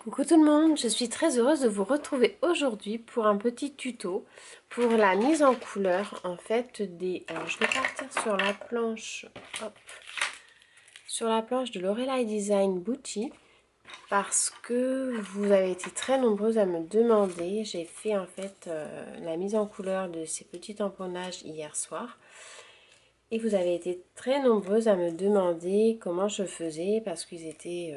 Coucou tout le monde, je suis très heureuse de vous retrouver aujourd'hui pour un petit tuto pour la mise en couleur en fait des... Alors je vais partir sur la planche, hop, sur la planche de Lorelai Design Boutique parce que vous avez été très nombreuses à me demander. J'ai fait en fait la mise en couleur de ces petits tamponnages hier soir. Et vous avez été très nombreuses à me demander comment je faisais parce qu'ils étaient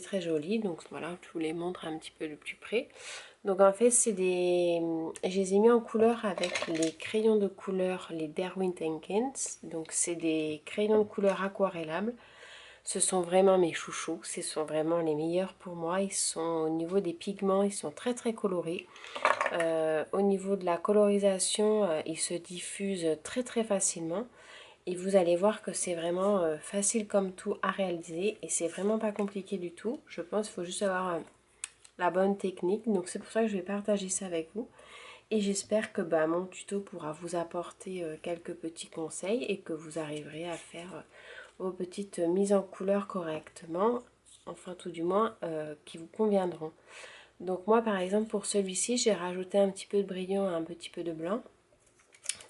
très jolis. Donc voilà, je vous les montre un petit peu de plus près. Donc en fait, je les ai mis en couleur avec les crayons de couleur, les Derwent Kent. Donc c'est des crayons de couleur aquarellables. Ce sont vraiment mes chouchous, ce sont vraiment les meilleurs pour moi. Ils sont au niveau des pigments, ils sont très très colorés. Au niveau de la colorisation, ils se diffusent très très facilement. Et vous allez voir que c'est vraiment facile comme tout à réaliser. Et c'est vraiment pas compliqué du tout. Je pense qu'il faut juste avoir la bonne technique. Donc c'est pour ça que je vais partager ça avec vous. Et j'espère que mon tuto pourra vous apporter quelques petits conseils et que vous arriverez à faire vos petites mises en couleur correctement, enfin tout du moins qui vous conviendront. Donc moi par exemple pour celui-ci j'ai rajouté un petit peu de brillant et un petit peu de blanc,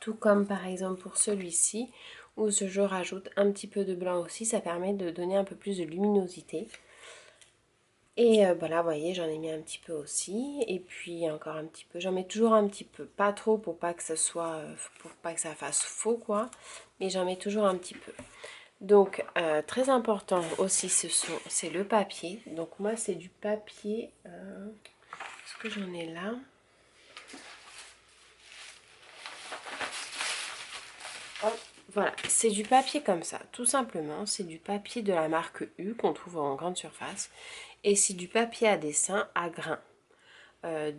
tout comme par exemple pour celui-ci où je rajoute un petit peu de blanc aussi, ça permet de donner un peu plus de luminosité. Et voilà, vous voyez, j'en ai mis un petit peu aussi. Et puis encore un petit peu. J'en mets toujours un petit peu. Pas trop pour pas que ça soit, pour pas que ça fasse faux, quoi. Mais j'en mets toujours un petit peu. Donc, très important aussi, c'est le papier. Donc moi, c'est du papier. Est-ce que j'en ai là? Hop, voilà, c'est du papier comme ça, tout simplement. C'est du papier de la marque U qu'on trouve en grande surface. Et c'est du papier à dessin à grains.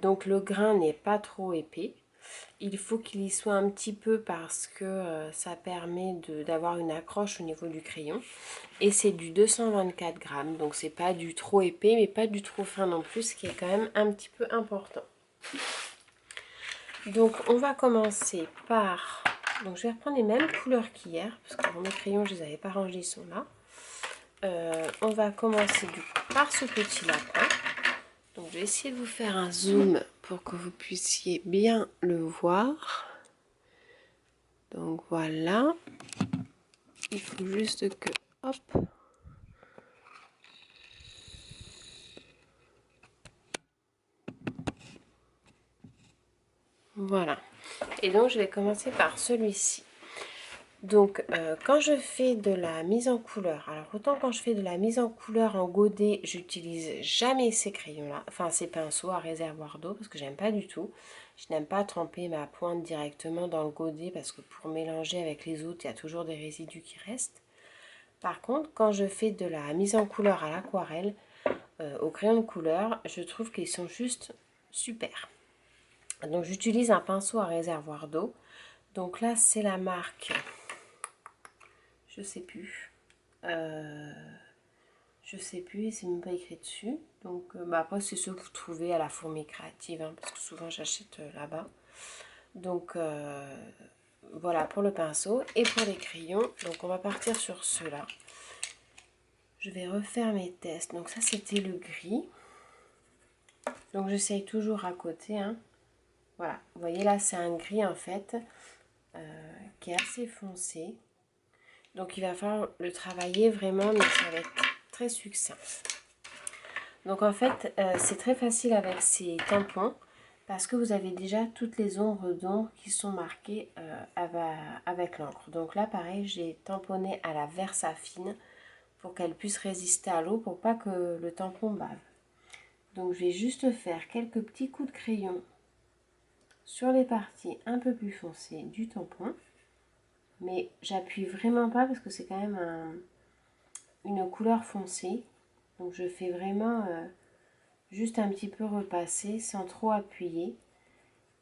Donc le grain n'est pas trop épais. Il faut qu'il y soit un petit peu parce que ça permet d'avoir une accroche au niveau du crayon. Et c'est du 224 grammes. Donc c'est pas du trop épais mais pas du trop fin non plus, ce qui est quand même un petit peu important. Donc on va commencer par... Donc je vais reprendre les mêmes couleurs qu'hier parce que mes crayons je les avais pas rangés, ils sont là. On va commencer par ce petit lapin. Donc je vais essayer de vous faire un zoom pour que vous puissiez bien le voir. Donc voilà. Il faut juste que... Hop. Voilà. Et donc je vais commencer par celui-ci. Donc quand je fais de la mise en couleur, alors autant quand je fais de la mise en couleur en godet, j'utilise jamais ces crayons-là, enfin ces pinceaux à réservoir d'eau parce que j'aime pas du tout. Je n'aime pas tremper ma pointe directement dans le godet parce que pour mélanger avec les autres, il y a toujours des résidus qui restent. Par contre, quand je fais de la mise en couleur à l'aquarelle, au crayon de couleur, je trouve qu'ils sont juste super. Donc j'utilise un pinceau à réservoir d'eau. Donc là, c'est la marque... Je sais plus. Je sais plus, c'est même pas écrit dessus. Donc après c'est ce que vous trouvez à la Fourmi Créative, hein, parce que souvent j'achète là-bas. Donc voilà pour le pinceau. Et pour les crayons, donc on va partir sur ceux-là. Je vais refaire mes tests. Donc ça c'était le gris. Donc j'essaye toujours à côté. Hein. Voilà, vous voyez là c'est un gris en fait qui est assez foncé. Donc il va falloir le travailler vraiment, mais ça va être très succinct. Donc en fait, c'est très facile avec ces tampons parce que vous avez déjà toutes les ombres d'ombre qui sont marquées avec l'encre. Donc là, pareil, j'ai tamponné à la Versafine pour qu'elle puisse résister à l'eau pour pas que le tampon bave. Donc je vais juste faire quelques petits coups de crayon sur les parties un peu plus foncées du tampon. Mais j'appuie vraiment pas parce que c'est quand même une couleur foncée. Donc je fais vraiment juste un petit peu repasser sans trop appuyer.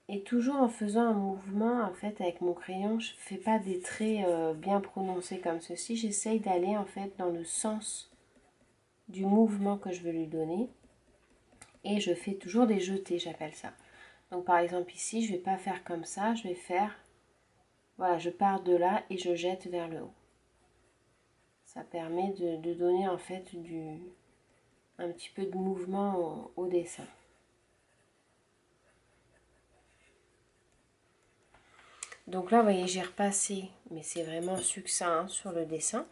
Et toujours en faisant un mouvement, en fait, avec mon crayon, je ne fais pas des traits bien prononcés comme ceci. J'essaye d'aller en fait dans le sens du mouvement que je veux lui donner. Et je fais toujours des jetés, j'appelle ça. Donc par exemple ici, je ne vais pas faire comme ça, je vais faire... Voilà, je pars de là et je jette vers le haut. Ça permet de donner en fait un petit peu de mouvement au dessin. Donc là, vous voyez, j'ai repassé, mais c'est vraiment succinct hein, sur le dessin.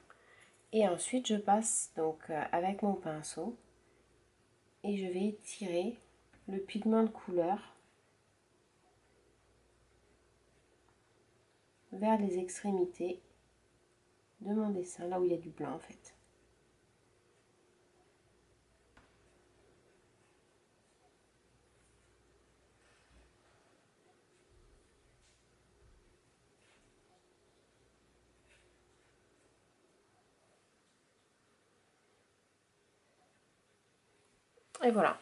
Et ensuite, je passe donc avec mon pinceau et je vais étirer le pigment de couleur vers les extrémités de mon dessin, là où il y a du blanc en fait. Et voilà.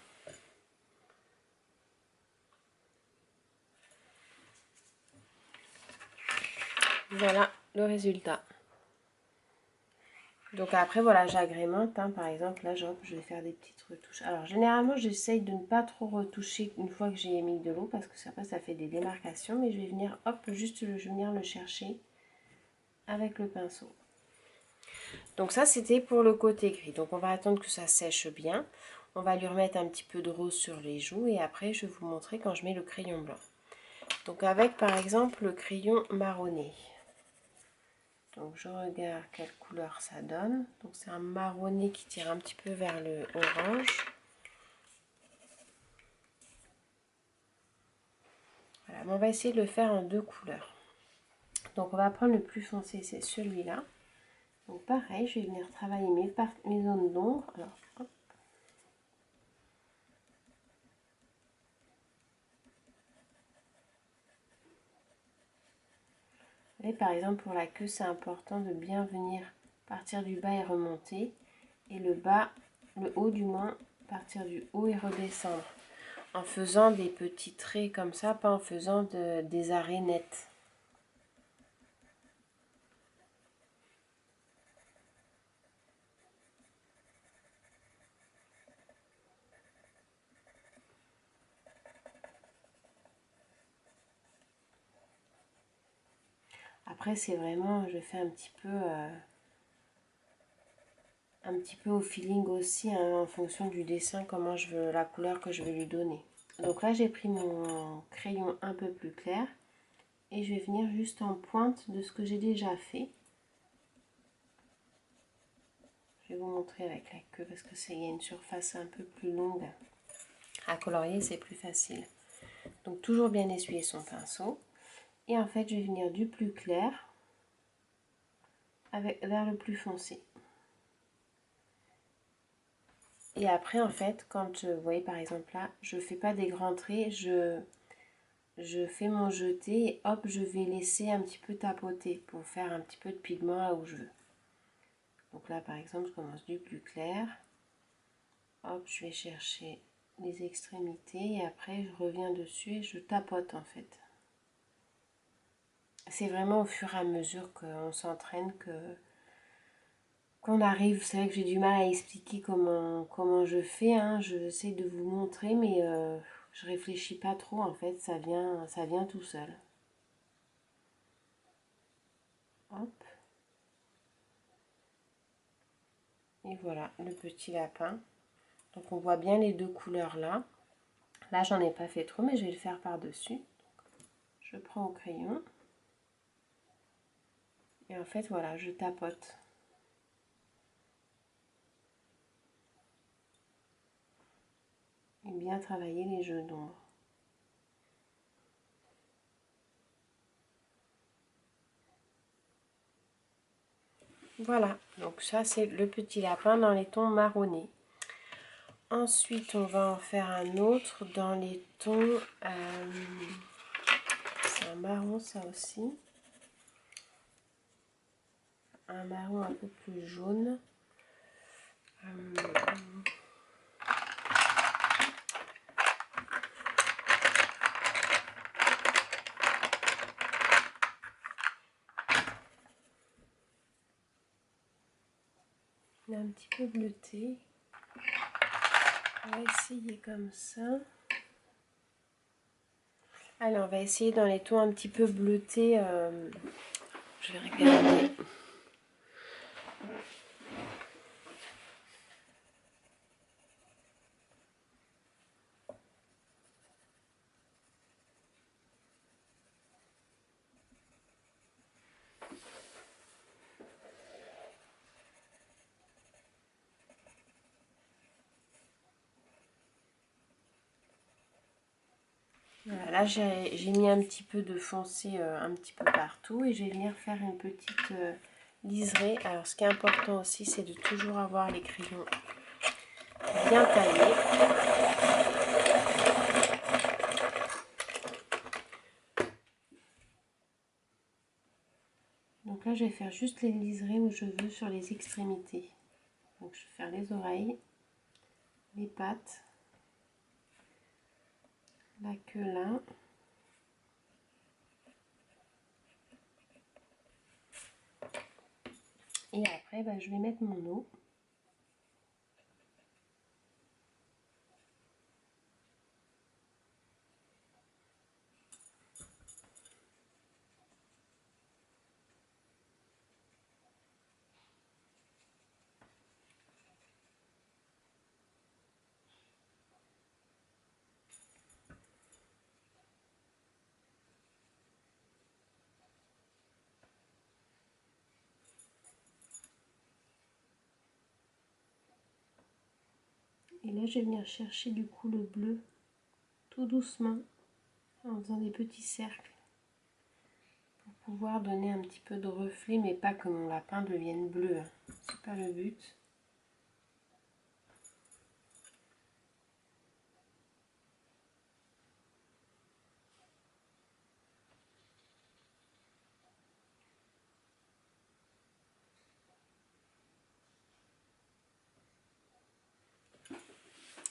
Voilà le résultat. Donc après, voilà, j'agrémente. Hein, par exemple, là, je vais faire des petites retouches. Alors, généralement, j'essaye de ne pas trop retoucher une fois que j'ai mis de l'eau parce que après, ça fait des démarcations. Mais je vais venir, hop, juste, je vais venir le chercher avec le pinceau. Donc ça, c'était pour le côté gris. Donc, on va attendre que ça sèche bien. On va lui remettre un petit peu de rose sur les joues. Et après, je vais vous montrer quand je mets le crayon blanc. Donc, avec, par exemple, le crayon marronné. Donc je regarde quelle couleur ça donne. Donc c'est un marronné qui tire un petit peu vers le orange. Voilà, mais on va essayer de le faire en 2 couleurs. Donc on va prendre le plus foncé, c'est celui-là. Donc pareil, je vais venir travailler mes zones d'ombre. Alors, hop. Et par exemple pour la queue, c'est important de bien venir partir du bas et remonter. Et le bas, le haut du moins, partir du haut et redescendre. En faisant des petits traits comme ça, pas en faisant des arrêts nets. Après, c'est vraiment, je fais un petit peu au feeling aussi, hein, en fonction du dessin, comment je veux, la couleur que je vais lui donner. Donc là, j'ai pris mon crayon un peu plus clair et je vais venir juste en pointe de ce que j'ai déjà fait. Je vais vous montrer avec la queue parce que il y a une surface un peu plus longue. À colorier, c'est plus facile. Donc toujours bien essuyer son pinceau. Et en fait, je vais venir du plus clair vers le plus foncé. Et après, en fait, quand vous voyez par exemple là, je ne fais pas des grands traits, je fais mon jeté et hop, je vais laisser un petit peu tapoter pour faire un petit peu de pigment là où je veux. Donc là, par exemple, je commence du plus clair. Hop, je vais chercher les extrémités et après, je reviens dessus et je tapote en fait. C'est vraiment au fur et à mesure qu'on s'entraîne qu'on arrive. C'est vrai que j'ai du mal à expliquer comment je fais. Hein. J'essaie de vous montrer, mais je réfléchis pas trop. En fait, ça vient tout seul. Hop. Et voilà, le petit lapin. Donc on voit bien les 2 couleurs là. Là, j'en ai pas fait trop, mais je vais le faire par-dessus. Je prends au crayon. Et en fait, voilà, je tapote. Et bien travailler les jeux d'ombre. Voilà, donc ça c'est le petit lapin dans les tons marronnés. Ensuite, on va en faire un autre dans les tons... c'est un marron ça aussi. Un marron un peu plus jaune. Il est un petit peu bleuté. On va essayer comme ça. Allez, on va essayer dans les tons un petit peu bleutés. Je vais regarder. Voilà, là j'ai mis un petit peu de foncé un petit peu partout et je vais venir faire une petite liserée. Alors ce qui est important aussi, c'est de toujours avoir les crayons bien taillés. Donc là je vais faire juste les liserés où je veux sur les extrémités. Donc je vais faire les oreilles, les pattes, la queue là. Et après je vais mettre mon eau. Et là je vais venir chercher du coup le bleu tout doucement en faisant des petits cercles pour pouvoir donner un petit peu de reflet, mais pas que mon lapin devienne bleu, hein. C'est pas le but.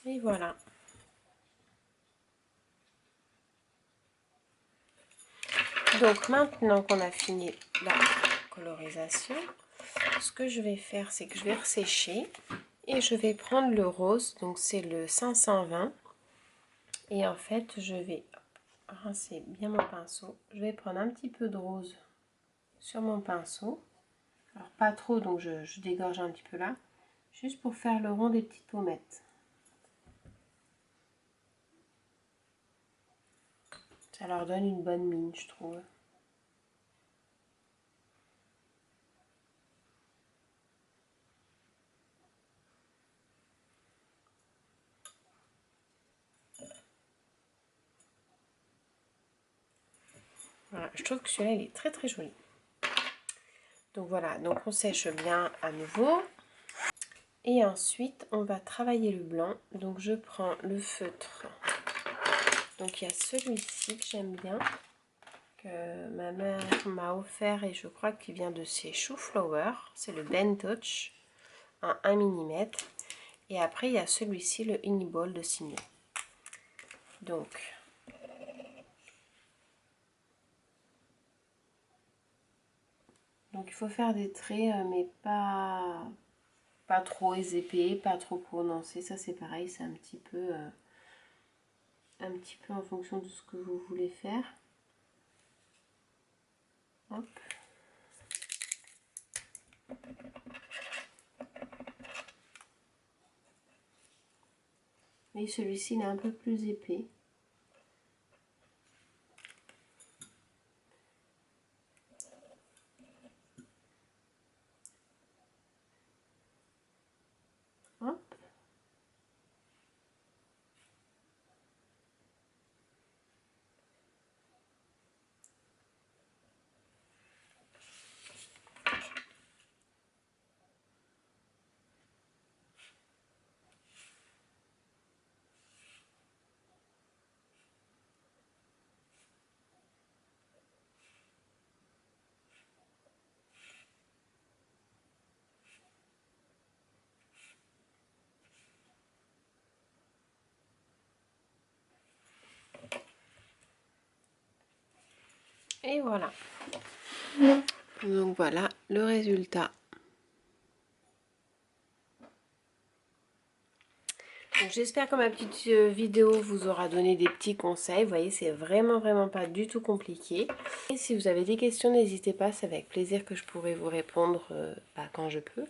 Et voilà. Donc maintenant qu'on a fini la colorisation, ce que je vais faire, c'est que je vais ressécher et je vais prendre le rose, donc c'est le 520. Et en fait, je vais rincer bien mon pinceau. Je vais prendre un petit peu de rose sur mon pinceau. Alors pas trop, donc je dégorge un petit peu là, juste pour faire le rond des petites pommettes. Ça leur donne une bonne mine, je trouve. Voilà, je trouve que celui-là, il est très très joli. Donc voilà, donc on sèche bien à nouveau. Et ensuite, on va travailler le blanc. Donc je prends le feutre. Donc il y a celui-ci que j'aime bien, que ma mère m'a offert et je crois qu'il vient de chez Shoe Flower. C'est le Ben Touch en 1 mm. Et après, il y a celui-ci, le Uniball de Simon. Donc il faut faire des traits, mais pas trop épais, pas trop prononcés. Ça c'est pareil, c'est un petit peu en fonction de ce que vous voulez faire. Hop. Et celui-ci il est un peu plus épais. Hop. Et voilà. Donc voilà le résultat. J'espère que ma petite vidéo vous aura donné des petits conseils. Vous voyez, c'est vraiment pas du tout compliqué. Et si vous avez des questions, n'hésitez pas, c'est avec plaisir que je pourrai vous répondre quand je peux.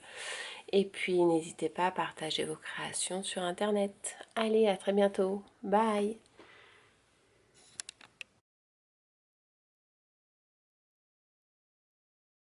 Et puis n'hésitez pas à partager vos créations sur internet. Allez, à très bientôt. Bye!